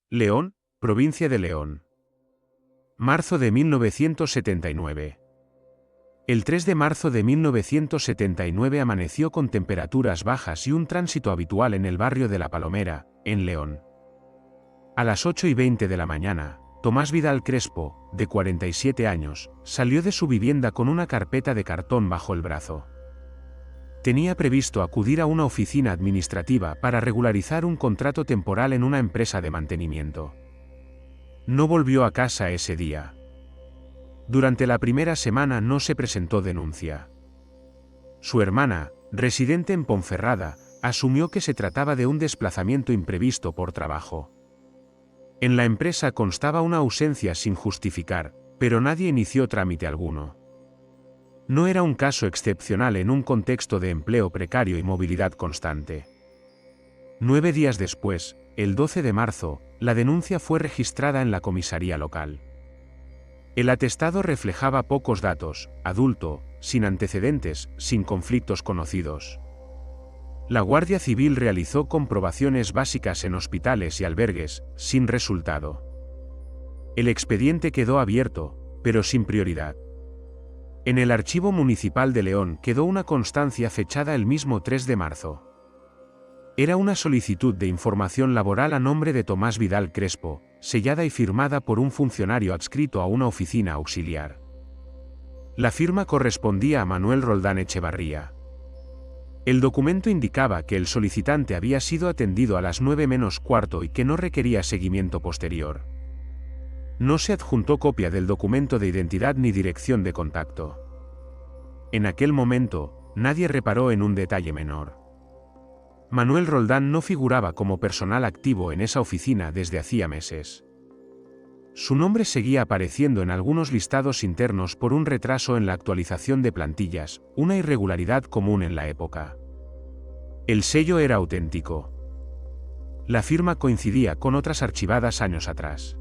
León, provincia de León. Marzo de 1979. El 3 de marzo de 1979 amaneció con temperaturas bajas y un tránsito habitual en el barrio de La Palomera, en León. A las 8:20 de la mañana, Tomás Vidal Crespo, de 47 años, salió de su vivienda con una carpeta de cartón bajo el brazo. Tenía previsto acudir a una oficina administrativa para regularizar un contrato temporal en una empresa de mantenimiento. No volvió a casa ese día. Durante la primera semana no se presentó denuncia. Su hermana, residente en Ponferrada, asumió que se trataba de un desplazamiento imprevisto por trabajo. En la empresa constaba una ausencia sin justificar, pero nadie inició trámite alguno. No era un caso excepcional en un contexto de empleo precario y movilidad constante. 9 días después, el 12 de marzo, la denuncia fue registrada en la comisaría local. El atestado reflejaba pocos datos: adulto, sin antecedentes, sin conflictos conocidos. La Guardia Civil realizó comprobaciones básicas en hospitales y albergues, sin resultado. El expediente quedó abierto, pero sin prioridad. En el Archivo Municipal de León quedó una constancia fechada el mismo 3 de marzo. Era una solicitud de información laboral a nombre de Tomás Vidal Crespo, sellada y firmada por un funcionario adscrito a una oficina auxiliar. La firma correspondía a Manuel Roldán Echevarría. El documento indicaba que el solicitante había sido atendido a las 9:15 y que no requería seguimiento posterior. No se adjuntó copia del documento de identidad ni dirección de contacto. En aquel momento, nadie reparó en un detalle menor. Manuel Roldán no figuraba como personal activo en esa oficina desde hacía meses. Su nombre seguía apareciendo en algunos listados internos por un retraso en la actualización de plantillas, una irregularidad común en la época. El sello era auténtico. La firma coincidía con otras archivadas años atrás.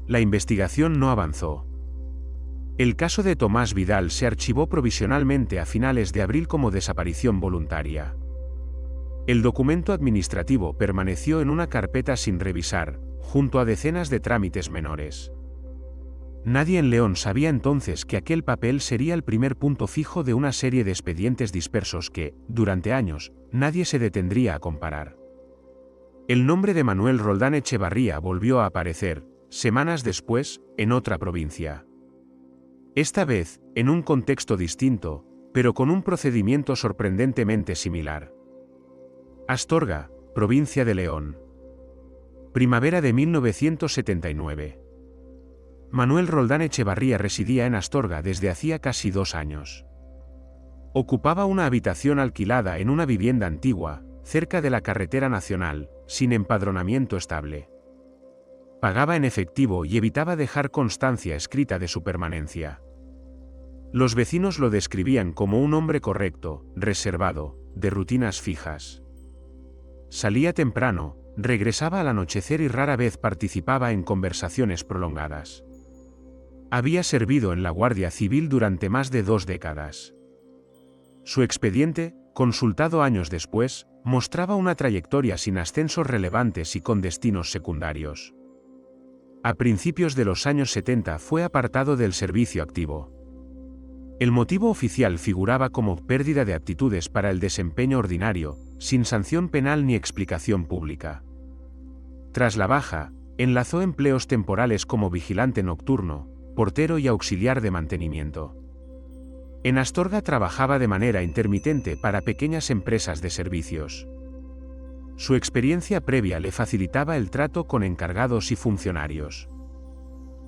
La investigación no avanzó. El caso de Tomás Vidal se archivó provisionalmente a finales de abril como desaparición voluntaria. El documento administrativo permaneció en una carpeta sin revisar, junto a decenas de trámites menores. Nadie en León sabía entonces que aquel papel sería el primer punto fijo de una serie de expedientes dispersos que, durante años, nadie se detendría a comparar. El nombre de Manuel Roldán Echevarría volvió a aparecer, semanas después, en otra provincia. Esta vez, en un contexto distinto, pero con un procedimiento sorprendentemente similar. Astorga, provincia de León. Primavera de 1979. Manuel Roldán Echevarría residía en Astorga desde hacía casi 2 años. Ocupaba una habitación alquilada en una vivienda antigua, cerca de la carretera nacional, sin empadronamiento estable. Pagaba en efectivo y evitaba dejar constancia escrita de su permanencia. Los vecinos lo describían como un hombre correcto, reservado, de rutinas fijas. Salía temprano, regresaba al anochecer y rara vez participaba en conversaciones prolongadas. Había servido en la Guardia Civil durante más de 2 décadas. Su expediente, consultado años después, mostraba una trayectoria sin ascensos relevantes y con destinos secundarios. A principios de los años 70 fue apartado del servicio activo. El motivo oficial figuraba como pérdida de aptitudes para el desempeño ordinario, sin sanción penal ni explicación pública. Tras la baja, enlazó empleos temporales como vigilante nocturno, portero y auxiliar de mantenimiento. En Astorga trabajaba de manera intermitente para pequeñas empresas de servicios. Su experiencia previa le facilitaba el trato con encargados y funcionarios.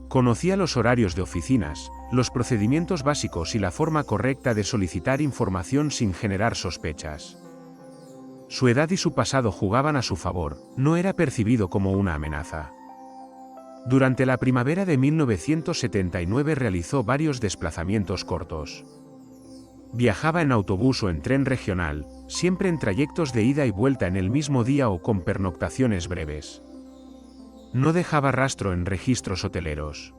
Conocía los horarios de oficinas, los procedimientos básicos y la forma correcta de solicitar información sin generar sospechas. Su edad y su pasado jugaban a su favor, no era percibido como una amenaza. Durante la primavera de 1979 realizó varios desplazamientos cortos. Viajaba en autobús o en tren regional, siempre en trayectos de ida y vuelta en el mismo día o con pernoctaciones breves. No dejaba rastro en registros hoteleros.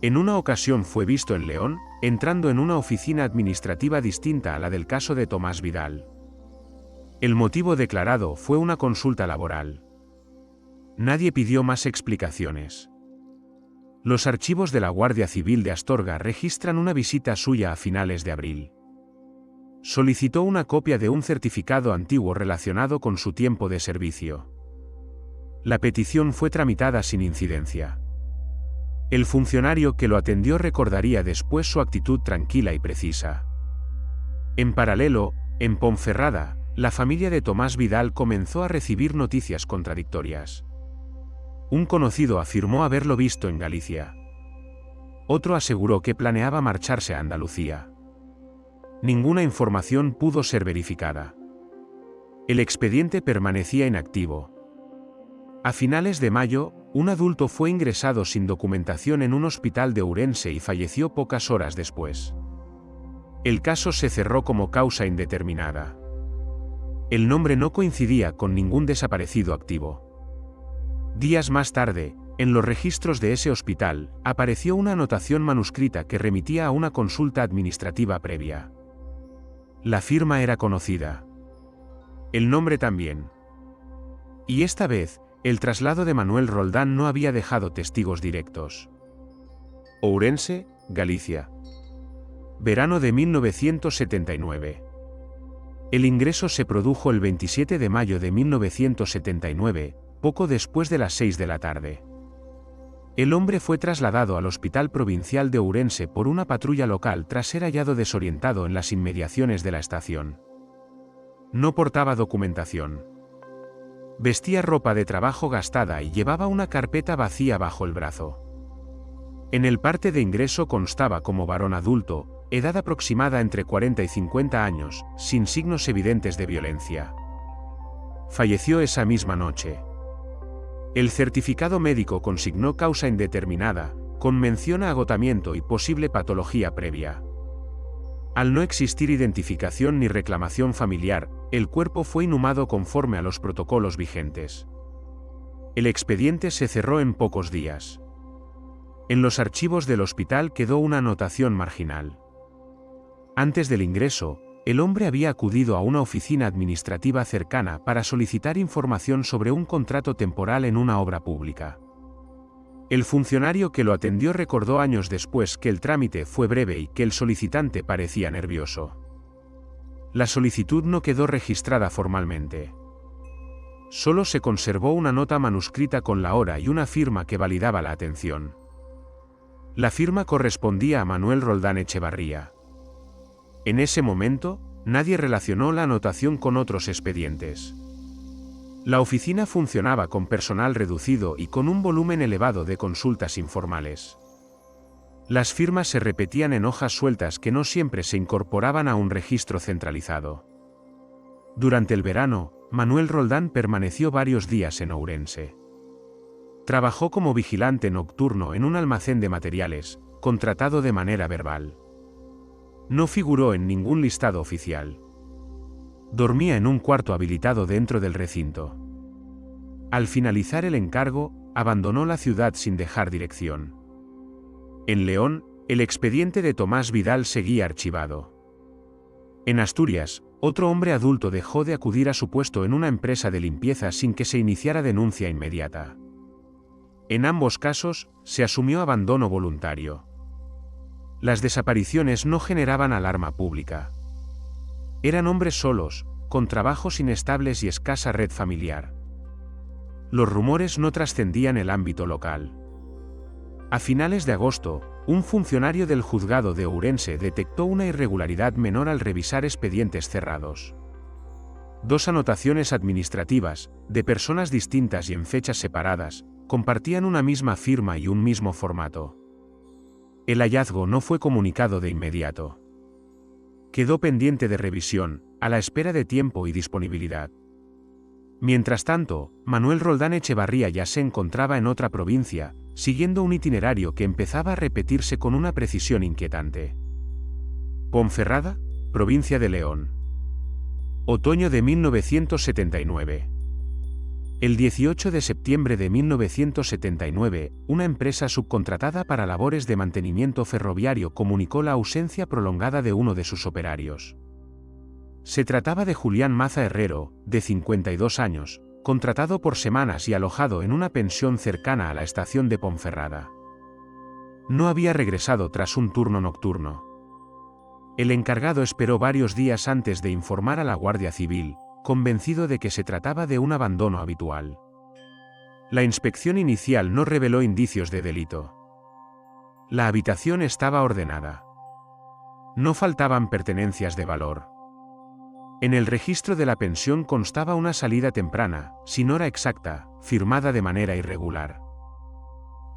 En una ocasión fue visto en León, entrando en una oficina administrativa distinta a la del caso de Tomás Vidal. El motivo declarado fue una consulta laboral. Nadie pidió más explicaciones. Los archivos de la Guardia Civil de Astorga registran una visita suya a finales de abril. Solicitó una copia de un certificado antiguo relacionado con su tiempo de servicio. La petición fue tramitada sin incidencia. El funcionario que lo atendió recordaría después su actitud tranquila y precisa. En paralelo, en Ponferrada, la familia de Tomás Vidal comenzó a recibir noticias contradictorias. Un conocido afirmó haberlo visto en Galicia. Otro aseguró que planeaba marcharse a Andalucía. Ninguna información pudo ser verificada. El expediente permanecía inactivo. A finales de mayo, un adulto fue ingresado sin documentación en un hospital de Ourense y falleció pocas horas después. El caso se cerró como causa indeterminada. El nombre no coincidía con ningún desaparecido activo. Días más tarde, en los registros de ese hospital, apareció una anotación manuscrita que remitía a una consulta administrativa previa. La firma era conocida. El nombre también. Y esta vez, el traslado de Manuel Roldán no había dejado testigos directos. Ourense, Galicia. Verano de 1979. El ingreso se produjo el 27 de mayo de 1979, poco después de las 6 de la tarde. El hombre fue trasladado al Hospital Provincial de Ourense por una patrulla local tras ser hallado desorientado en las inmediaciones de la estación. No portaba documentación. Vestía ropa de trabajo gastada y llevaba una carpeta vacía bajo el brazo. En el parte de ingreso constaba como varón adulto, edad aproximada entre 40 y 50 años, sin signos evidentes de violencia. Falleció esa misma noche. El certificado médico consignó causa indeterminada, con mención a agotamiento y posible patología previa. Al no existir identificación ni reclamación familiar, el cuerpo fue inhumado conforme a los protocolos vigentes. El expediente se cerró en pocos días. En los archivos del hospital quedó una anotación marginal. Antes del ingreso, el hombre había acudido a una oficina administrativa cercana para solicitar información sobre un contrato temporal en una obra pública. El funcionario que lo atendió recordó años después que el trámite fue breve y que el solicitante parecía nervioso. La solicitud no quedó registrada formalmente. Solo se conservó una nota manuscrita con la hora y una firma que validaba la atención. La firma correspondía a Manuel Roldán Echevarría. En ese momento, nadie relacionó la anotación con otros expedientes. La oficina funcionaba con personal reducido y con un volumen elevado de consultas informales. Las firmas se repetían en hojas sueltas que no siempre se incorporaban a un registro centralizado. Durante el verano, Manuel Roldán permaneció varios días en Ourense. Trabajó como vigilante nocturno en un almacén de materiales, contratado de manera verbal. No figuró en ningún listado oficial. Dormía en un cuarto habilitado dentro del recinto. Al finalizar el encargo, abandonó la ciudad sin dejar dirección. En León, el expediente de Tomás Vidal seguía archivado. En Asturias, otro hombre adulto dejó de acudir a su puesto en una empresa de limpieza sin que se iniciara denuncia inmediata. En ambos casos, se asumió abandono voluntario. Las desapariciones no generaban alarma pública. Eran hombres solos, con trabajos inestables y escasa red familiar. Los rumores no trascendían el ámbito local. A finales de agosto, un funcionario del juzgado de Ourense detectó una irregularidad menor al revisar expedientes cerrados. Dos anotaciones administrativas, de personas distintas y en fechas separadas, compartían una misma firma y un mismo formato. El hallazgo no fue comunicado de inmediato. Quedó pendiente de revisión, a la espera de tiempo y disponibilidad. Mientras tanto, Manuel Roldán Echevarría ya se encontraba en otra provincia, siguiendo un itinerario que empezaba a repetirse con una precisión inquietante. Ponferrada, provincia de León. Otoño de 1979. El 18 de septiembre de 1979, una empresa subcontratada para labores de mantenimiento ferroviario comunicó la ausencia prolongada de uno de sus operarios. Se trataba de Julián Maza Herrero, de 52 años, contratado por semanas y alojado en una pensión cercana a la estación de Ponferrada. No había regresado tras un turno nocturno. El encargado esperó varios días antes de informar a la Guardia Civil, convencido de que se trataba de un abandono habitual. La inspección inicial no reveló indicios de delito. La habitación estaba ordenada. No faltaban pertenencias de valor. En el registro de la pensión constaba una salida temprana, sin hora exacta, firmada de manera irregular.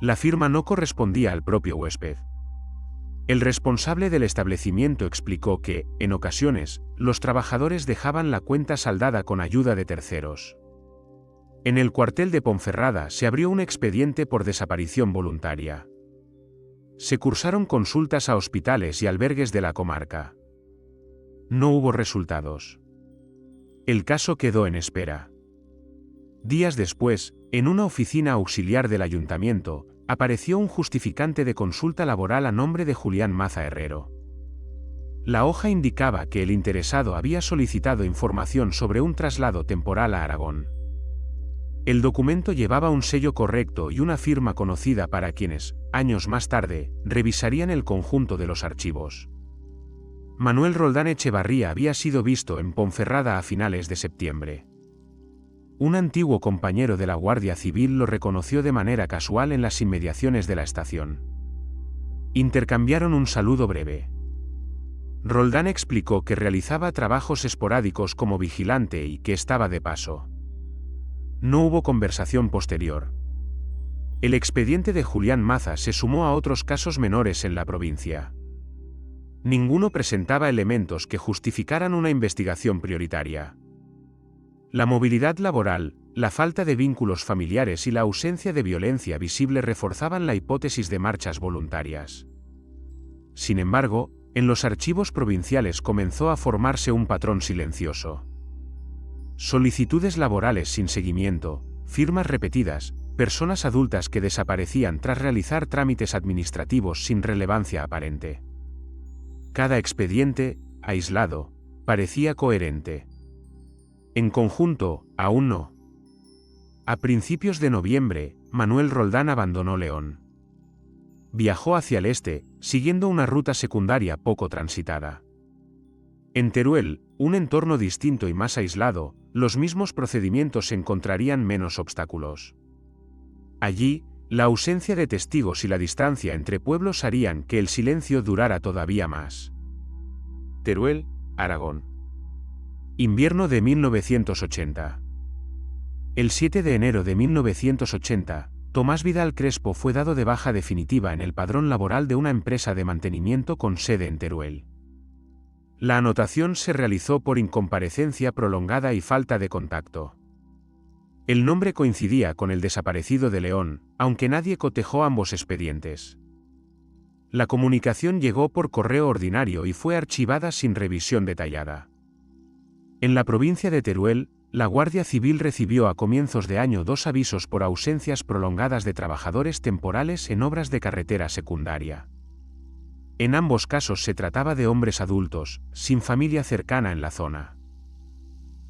La firma no correspondía al propio huésped. El responsable del establecimiento explicó que, en ocasiones, los trabajadores dejaban la cuenta saldada con ayuda de terceros. En el cuartel de Ponferrada se abrió un expediente por desaparición voluntaria. Se cursaron consultas a hospitales y albergues de la comarca. No hubo resultados. El caso quedó en espera. Días después, en una oficina auxiliar del ayuntamiento, apareció un justificante de consulta laboral a nombre de Julián Maza Herrero. La hoja indicaba que el interesado había solicitado información sobre un traslado temporal a Aragón. El documento llevaba un sello correcto y una firma conocida para quienes, años más tarde, revisarían el conjunto de los archivos. Manuel Roldán Echevarría había sido visto en Ponferrada a finales de septiembre. Un antiguo compañero de la Guardia Civil lo reconoció de manera casual en las inmediaciones de la estación. Intercambiaron un saludo breve. Roldán explicó que realizaba trabajos esporádicos como vigilante y que estaba de paso. No hubo conversación posterior. El expediente de Julián Maza se sumó a otros casos menores en la provincia. Ninguno presentaba elementos que justificaran una investigación prioritaria. La movilidad laboral, la falta de vínculos familiares y la ausencia de violencia visible reforzaban la hipótesis de marchas voluntarias. Sin embargo, en los archivos provinciales comenzó a formarse un patrón silencioso. Solicitudes laborales sin seguimiento, firmas repetidas, personas adultas que desaparecían tras realizar trámites administrativos sin relevancia aparente. Cada expediente, aislado, parecía coherente. En conjunto, aún no. A principios de noviembre, Manuel Roldán abandonó León. Viajó hacia el este, siguiendo una ruta secundaria poco transitada. En Teruel, un entorno distinto y más aislado, los mismos procedimientos encontrarían menos obstáculos. Allí, la ausencia de testigos y la distancia entre pueblos harían que el silencio durara todavía más. Teruel, Aragón. Invierno de 1980. El 7 de enero de 1980, Tomás Vidal Crespo fue dado de baja definitiva en el padrón laboral de una empresa de mantenimiento con sede en Teruel. La anotación se realizó por incomparecencia prolongada y falta de contacto. El nombre coincidía con el desaparecido de León, aunque nadie cotejó ambos expedientes. La comunicación llegó por correo ordinario y fue archivada sin revisión detallada. En la provincia de Teruel, la Guardia Civil recibió a comienzos de año 2 avisos por ausencias prolongadas de trabajadores temporales en obras de carretera secundaria. En ambos casos se trataba de hombres adultos, sin familia cercana en la zona.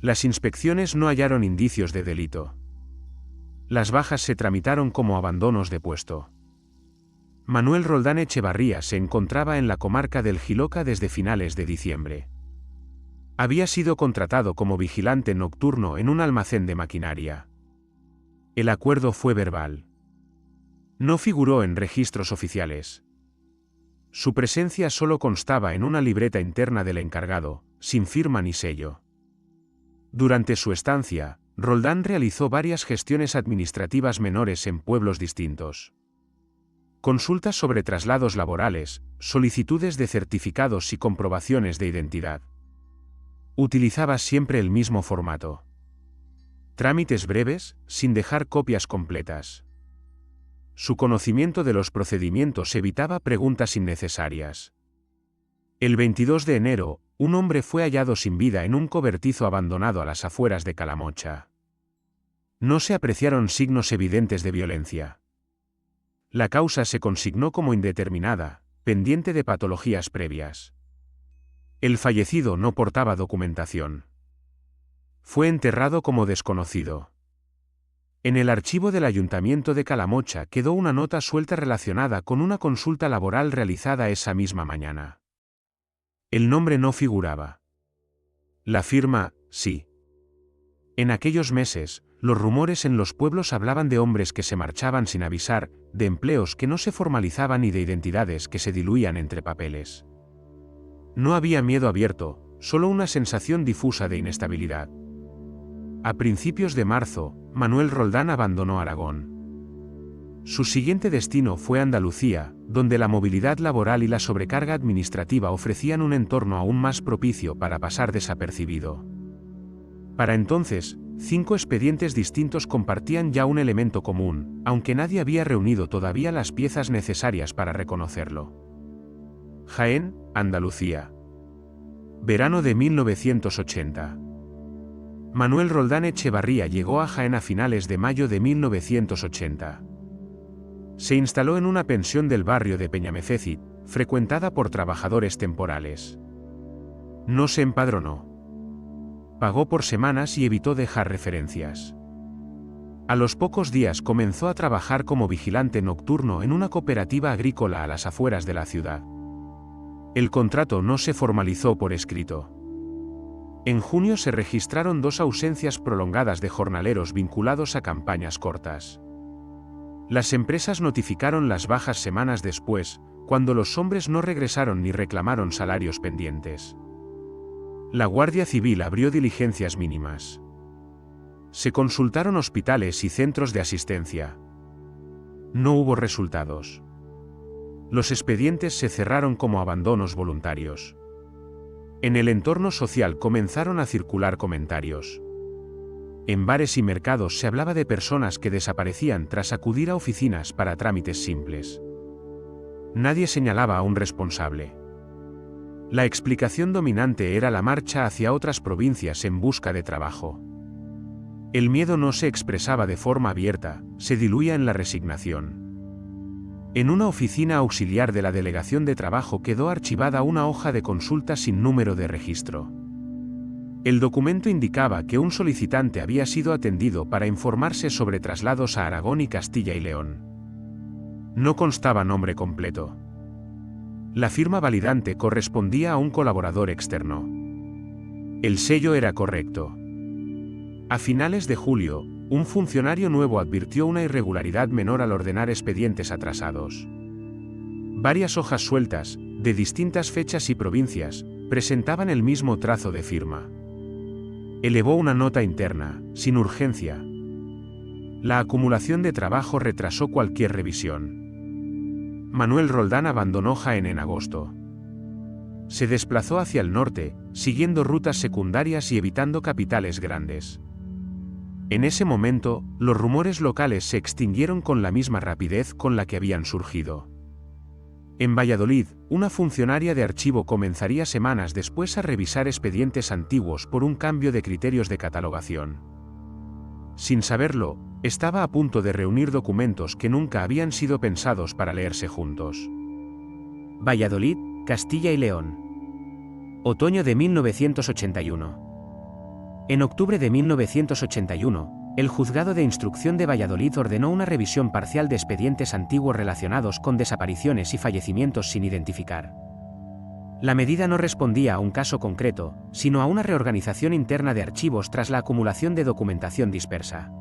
Las inspecciones no hallaron indicios de delito. Las bajas se tramitaron como abandonos de puesto. Manuel Roldán Echevarría se encontraba en la comarca del Jiloca desde finales de diciembre. Había sido contratado como vigilante nocturno en un almacén de maquinaria. El acuerdo fue verbal. No figuró en registros oficiales. Su presencia solo constaba en una libreta interna del encargado, sin firma ni sello. Durante su estancia, Roldán realizó varias gestiones administrativas menores en pueblos distintos. Consultas sobre traslados laborales, solicitudes de certificados y comprobaciones de identidad. Utilizaba siempre el mismo formato. Trámites breves, sin dejar copias completas. Su conocimiento de los procedimientos evitaba preguntas innecesarias. El 22 de enero, un hombre fue hallado sin vida en un cobertizo abandonado a las afueras de Calamocha. No se apreciaron signos evidentes de violencia. La causa se consignó como indeterminada, pendiente de patologías previas. El fallecido no portaba documentación. Fue enterrado como desconocido. En el archivo del Ayuntamiento de Calamocha quedó una nota suelta relacionada con una consulta laboral realizada esa misma mañana. El nombre no figuraba. La firma, sí. En aquellos meses, los rumores en los pueblos hablaban de hombres que se marchaban sin avisar, de empleos que no se formalizaban y de identidades que se diluían entre papeles. No había miedo abierto, solo una sensación difusa de inestabilidad. A principios de marzo, Manuel Roldán abandonó Aragón. Su siguiente destino fue Andalucía, donde la movilidad laboral y la sobrecarga administrativa ofrecían un entorno aún más propicio para pasar desapercibido. Para entonces, 5 expedientes distintos compartían ya un elemento común, aunque nadie había reunido todavía las piezas necesarias para reconocerlo. Jaén, Andalucía. Verano de 1980. Manuel Roldán Echevarría llegó a Jaén a finales de mayo de 1980. Se instaló en una pensión del barrio de Peñamecécid, frecuentada por trabajadores temporales. No se empadronó. Pagó por semanas y evitó dejar referencias. A los pocos días comenzó a trabajar como vigilante nocturno en una cooperativa agrícola a las afueras de la ciudad. El contrato no se formalizó por escrito. En junio se registraron 2 ausencias prolongadas de jornaleros vinculados a campañas cortas. Las empresas notificaron las bajas semanas después, cuando los hombres no regresaron ni reclamaron salarios pendientes. La Guardia Civil abrió diligencias mínimas. Se consultaron hospitales y centros de asistencia. No hubo resultados. Los expedientes se cerraron como abandonos voluntarios. En el entorno social comenzaron a circular comentarios. En bares y mercados se hablaba de personas que desaparecían tras acudir a oficinas para trámites simples. Nadie señalaba a un responsable. La explicación dominante era la marcha hacia otras provincias en busca de trabajo. El miedo no se expresaba de forma abierta, se diluía en la resignación. En una oficina auxiliar de la Delegación de Trabajo quedó archivada una hoja de consulta sin número de registro. El documento indicaba que un solicitante había sido atendido para informarse sobre traslados a Aragón y Castilla y León. No constaba nombre completo. La firma validante correspondía a un colaborador externo. El sello era correcto. A finales de julio, un funcionario nuevo advirtió una irregularidad menor al ordenar expedientes atrasados. Varias hojas sueltas, de distintas fechas y provincias, presentaban el mismo trazo de firma. Elevó una nota interna, sin urgencia. La acumulación de trabajo retrasó cualquier revisión. Manuel Roldán abandonó Jaén en agosto. Se desplazó hacia el norte, siguiendo rutas secundarias y evitando capitales grandes. En ese momento, los rumores locales se extinguieron con la misma rapidez con la que habían surgido. En Valladolid, una funcionaria de archivo comenzaría semanas después a revisar expedientes antiguos por un cambio de criterios de catalogación. Sin saberlo, estaba a punto de reunir documentos que nunca habían sido pensados para leerse juntos. Valladolid, Castilla y León. Otoño de 1981. En octubre de 1981, el Juzgado de Instrucción de Valladolid ordenó una revisión parcial de expedientes antiguos relacionados con desapariciones y fallecimientos sin identificar. La medida no respondía a un caso concreto, sino a una reorganización interna de archivos tras la acumulación de documentación dispersa.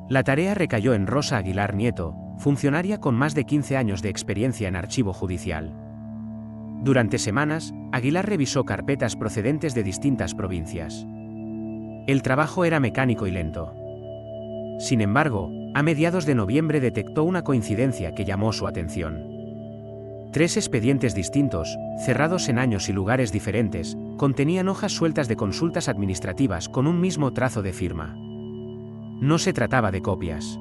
La tarea recayó en Rosa Aguilar Nieto, funcionaria con más de 15 años de experiencia en archivo judicial. Durante semanas, Aguilar revisó carpetas procedentes de distintas provincias. El trabajo era mecánico y lento. Sin embargo, a mediados de noviembre detectó una coincidencia que llamó su atención. 3 expedientes distintos, cerrados en años y lugares diferentes, contenían hojas sueltas de consultas administrativas con un mismo trazo de firma. No se trataba de copias.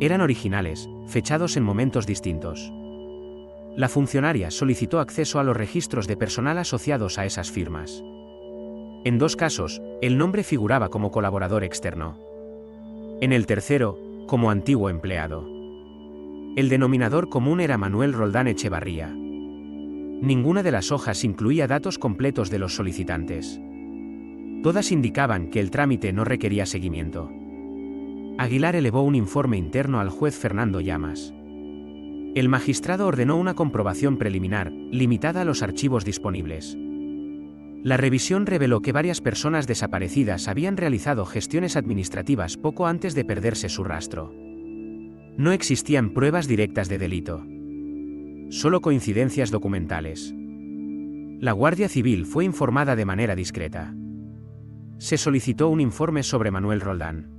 Eran originales, fechados en momentos distintos. La funcionaria solicitó acceso a los registros de personal asociados a esas firmas. En 2 casos, el nombre figuraba como colaborador externo. En el tercero, como antiguo empleado. El denominador común era Manuel Roldán Echevarría. Ninguna de las hojas incluía datos completos de los solicitantes. Todas indicaban que el trámite no requería seguimiento. Aguilar elevó un informe interno al juez Fernando Llamas. El magistrado ordenó una comprobación preliminar, limitada a los archivos disponibles. La revisión reveló que varias personas desaparecidas habían realizado gestiones administrativas poco antes de perderse su rastro. No existían pruebas directas de delito. Solo coincidencias documentales. La Guardia Civil fue informada de manera discreta. Se solicitó un informe sobre Manuel Roldán.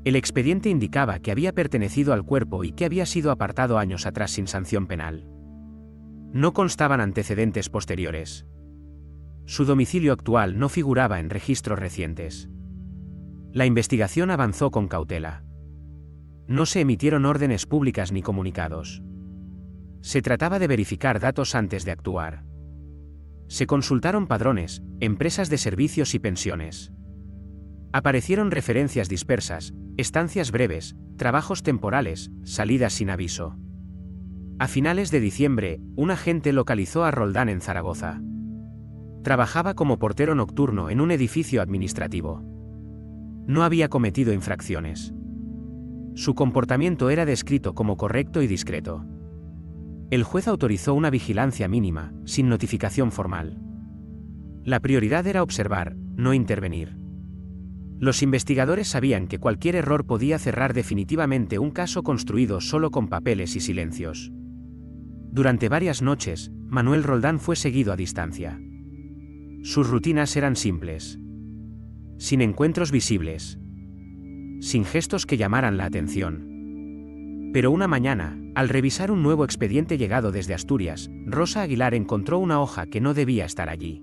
El expediente indicaba que había pertenecido al cuerpo y que había sido apartado años atrás sin sanción penal. No constaban antecedentes posteriores. Su domicilio actual no figuraba en registros recientes. La investigación avanzó con cautela. No se emitieron órdenes públicas ni comunicados. Se trataba de verificar datos antes de actuar. Se consultaron padrones, empresas de servicios y pensiones. Aparecieron referencias dispersas, estancias breves, trabajos temporales, salidas sin aviso. A finales de diciembre, un agente localizó a Roldán en Zaragoza. Trabajaba como portero nocturno en un edificio administrativo. No había cometido infracciones. Su comportamiento era descrito como correcto y discreto. El juez autorizó una vigilancia mínima, sin notificación formal. La prioridad era observar, no intervenir. Los investigadores sabían que cualquier error podía cerrar definitivamente un caso construido solo con papeles y silencios. Durante varias noches, Manuel Roldán fue seguido a distancia. Sus rutinas eran simples. Sin encuentros visibles. Sin gestos que llamaran la atención. Pero una mañana, al revisar un nuevo expediente llegado desde Asturias, Rosa Aguilar encontró una hoja que no debía estar allí.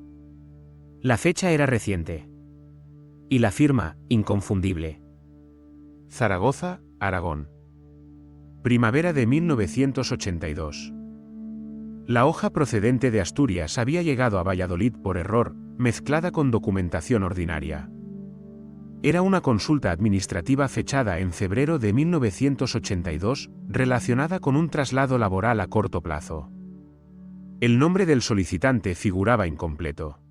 La fecha era reciente. Y la firma, inconfundible. Zaragoza, Aragón. Primavera de 1982. La hoja procedente de Asturias había llegado a Valladolid por error, mezclada con documentación ordinaria. Era una consulta administrativa fechada en febrero de 1982, relacionada con un traslado laboral a corto plazo. El nombre del solicitante figuraba incompleto.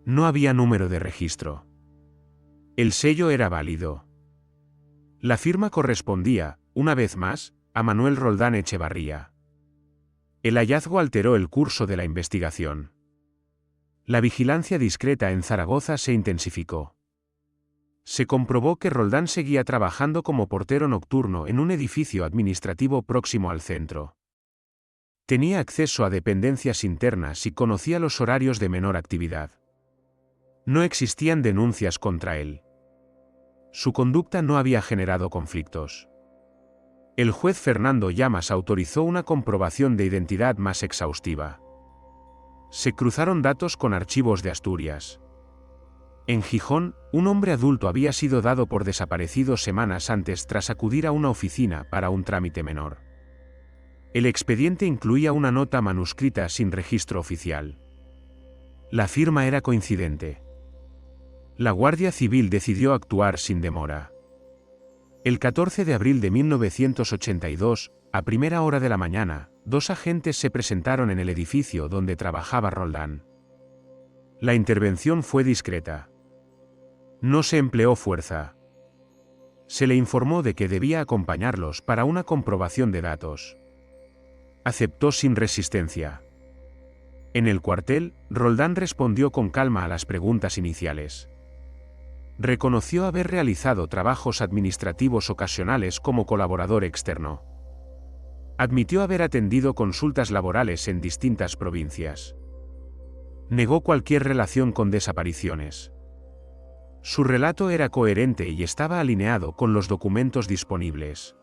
No había número de registro. El sello era válido. La firma correspondía, una vez más, a Manuel Roldán Echevarría. El hallazgo alteró el curso de la investigación. La vigilancia discreta en Zaragoza se intensificó. Se comprobó que Roldán seguía trabajando como portero nocturno en un edificio administrativo próximo al centro. Tenía acceso a dependencias internas y conocía los horarios de menor actividad. No existían denuncias contra él. Su conducta no había generado conflictos. El juez Fernando Llamas autorizó una comprobación de identidad más exhaustiva. Se cruzaron datos con archivos de Asturias. En Gijón, un hombre adulto había sido dado por desaparecido semanas antes tras acudir a una oficina para un trámite menor. El expediente incluía una nota manuscrita sin registro oficial. La firma era coincidente. La Guardia Civil decidió actuar sin demora. El 14 de abril de 1982, a primera hora de la mañana, 2 agentes se presentaron en el edificio donde trabajaba Roldán. La intervención fue discreta. No se empleó fuerza. Se le informó de que debía acompañarlos para una comprobación de datos. Aceptó sin resistencia. En el cuartel, Roldán respondió con calma a las preguntas iniciales. Reconoció haber realizado trabajos administrativos ocasionales como colaborador externo. Admitió haber atendido consultas laborales en distintas provincias. Negó cualquier relación con desapariciones. Su relato era coherente y estaba alineado con los documentos disponibles.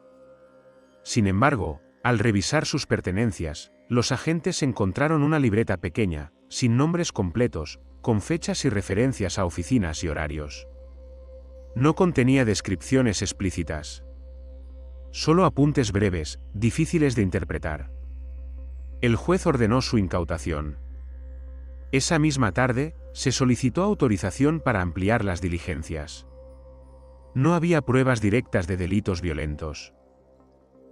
Sin embargo, al revisar sus pertenencias, los agentes encontraron una libreta pequeña, sin nombres completos, con fechas y referencias a oficinas y horarios. No contenía descripciones explícitas. Solo apuntes breves, difíciles de interpretar. El juez ordenó su incautación. Esa misma tarde, se solicitó autorización para ampliar las diligencias. No había pruebas directas de delitos violentos.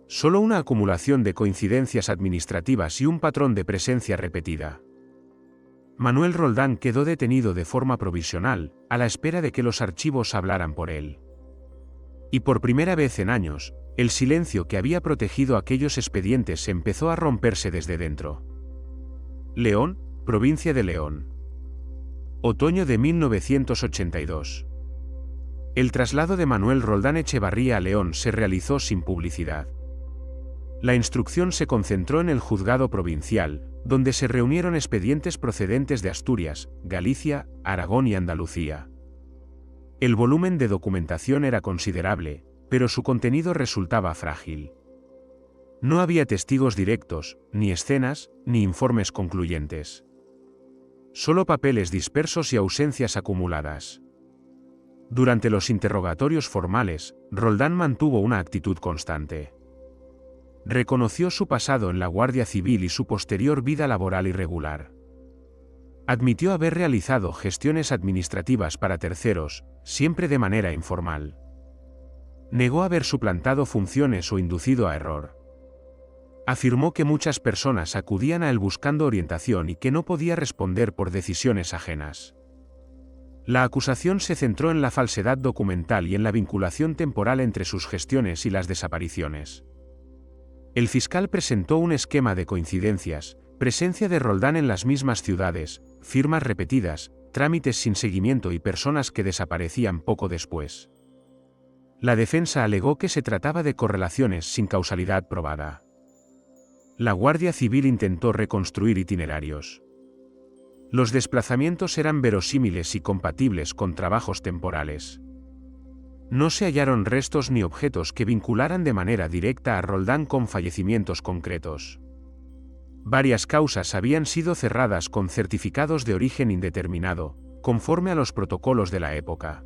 Solo una acumulación de coincidencias administrativas y un patrón de presencia repetida. Manuel Roldán quedó detenido de forma provisional, a la espera de que los archivos hablaran por él. Y por primera vez en años, el silencio que había protegido aquellos expedientes empezó a romperse desde dentro. León, provincia de León. Otoño de 1982. El traslado de Manuel Roldán Echevarría a León se realizó sin publicidad. La instrucción se concentró en el juzgado provincial, donde se reunieron expedientes procedentes de Asturias, Galicia, Aragón y Andalucía. El volumen de documentación era considerable, pero su contenido resultaba frágil. No había testigos directos, ni escenas, ni informes concluyentes. Solo papeles dispersos y ausencias acumuladas. Durante los interrogatorios formales, Roldán mantuvo una actitud constante. Reconoció su pasado en la Guardia Civil y su posterior vida laboral irregular. Admitió haber realizado gestiones administrativas para terceros, siempre de manera informal. Negó haber suplantado funciones o inducido a error. Afirmó que muchas personas acudían a él buscando orientación y que no podía responder por decisiones ajenas. La acusación se centró en la falsedad documental y en la vinculación temporal entre sus gestiones y las desapariciones. El fiscal presentó un esquema de coincidencias, presencia de Roldán en las mismas ciudades, firmas repetidas, trámites sin seguimiento y personas que desaparecían poco después. La defensa alegó que se trataba de correlaciones sin causalidad probada. La Guardia Civil intentó reconstruir itinerarios. Los desplazamientos eran verosímiles y compatibles con trabajos temporales. No se hallaron restos ni objetos que vincularan de manera directa a Roldán con fallecimientos concretos. Varias causas habían sido cerradas con certificados de origen indeterminado, conforme a los protocolos de la época.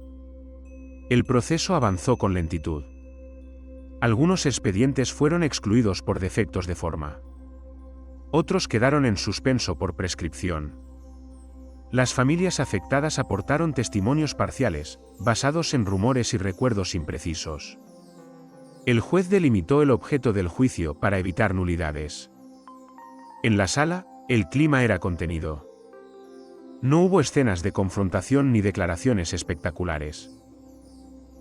El proceso avanzó con lentitud. Algunos expedientes fueron excluidos por defectos de forma. Otros quedaron en suspenso por prescripción. Las familias afectadas aportaron testimonios parciales, basados en rumores y recuerdos imprecisos. El juez delimitó el objeto del juicio para evitar nulidades. En la sala, el clima era contenido. No hubo escenas de confrontación ni declaraciones espectaculares.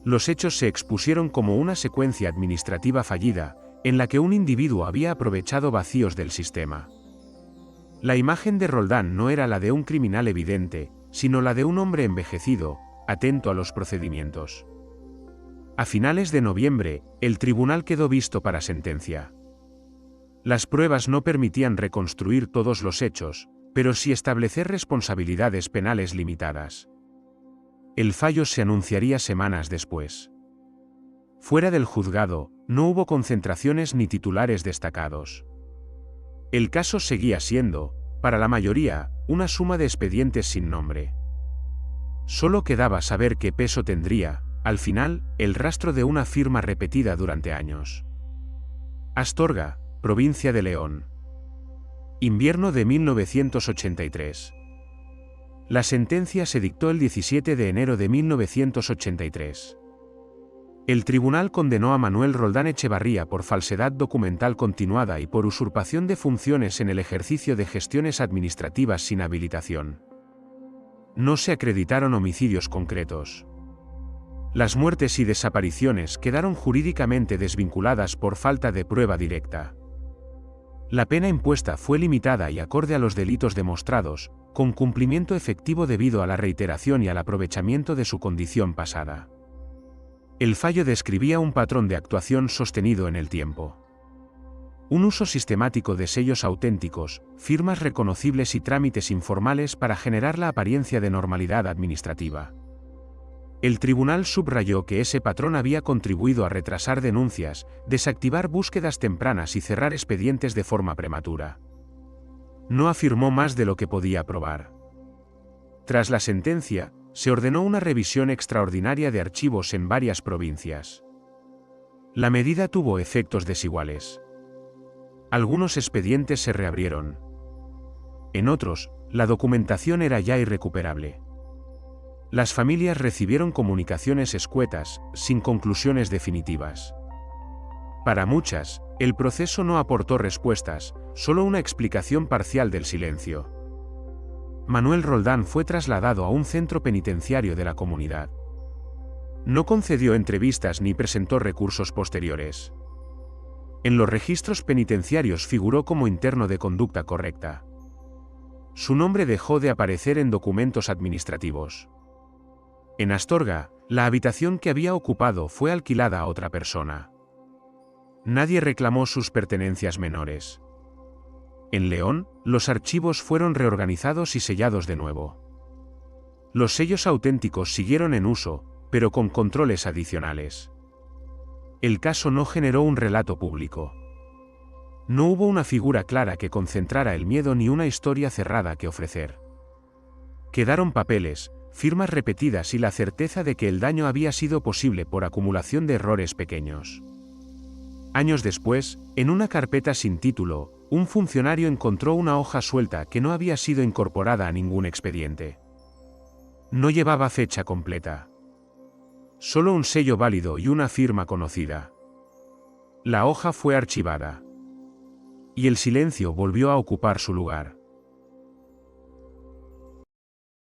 Los hechos se expusieron como una secuencia administrativa fallida, en la que un individuo había aprovechado vacíos del sistema. La imagen de Roldán no era la de un criminal evidente, sino la de un hombre envejecido, atento a los procedimientos. A finales de noviembre, el tribunal quedó visto para sentencia. Las pruebas no permitían reconstruir todos los hechos, pero sí establecer responsabilidades penales limitadas. El fallo se anunciaría semanas después. Fuera del juzgado, no hubo concentraciones ni titulares destacados. El caso seguía siendo, para la mayoría, una suma de expedientes sin nombre. Solo quedaba saber qué peso tendría, al final, el rastro de una firma repetida durante años. Astorga, provincia de León. Invierno de 1983. La sentencia se dictó el 17 de enero de 1983. El tribunal condenó a Manuel Roldán Echevarría por falsedad documental continuada y por usurpación de funciones en el ejercicio de gestiones administrativas sin habilitación. No se acreditaron homicidios concretos. Las muertes y desapariciones quedaron jurídicamente desvinculadas por falta de prueba directa. La pena impuesta fue limitada y acorde a los delitos demostrados, con cumplimiento efectivo debido a la reiteración y al aprovechamiento de su condición pasada. El fallo describía un patrón de actuación sostenido en el tiempo. Un uso sistemático de sellos auténticos, firmas reconocibles y trámites informales para generar la apariencia de normalidad administrativa. El tribunal subrayó que ese patrón había contribuido a retrasar denuncias, desactivar búsquedas tempranas y cerrar expedientes de forma prematura. No afirmó más de lo que podía probar. Tras la sentencia, se ordenó una revisión extraordinaria de archivos en varias provincias. La medida tuvo efectos desiguales. Algunos expedientes se reabrieron. En otros, la documentación era ya irrecuperable. Las familias recibieron comunicaciones escuetas, sin conclusiones definitivas. Para muchas, el proceso no aportó respuestas, solo una explicación parcial del silencio. Manuel Roldán fue trasladado a un centro penitenciario de la comunidad. No concedió entrevistas ni presentó recursos posteriores. En los registros penitenciarios figuró como interno de conducta correcta. Su nombre dejó de aparecer en documentos administrativos. En Astorga, la habitación que había ocupado fue alquilada a otra persona. Nadie reclamó sus pertenencias menores. En León, los archivos fueron reorganizados y sellados de nuevo. Los sellos auténticos siguieron en uso, pero con controles adicionales. El caso no generó un relato público. No hubo una figura clara que concentrara el miedo ni una historia cerrada que ofrecer. Quedaron papeles, firmas repetidas y la certeza de que el daño había sido posible por acumulación de errores pequeños. Años después, en una carpeta sin título, un funcionario encontró una hoja suelta que no había sido incorporada a ningún expediente. No llevaba fecha completa. Solo un sello válido y una firma conocida. La hoja fue archivada. Y el silencio volvió a ocupar su lugar.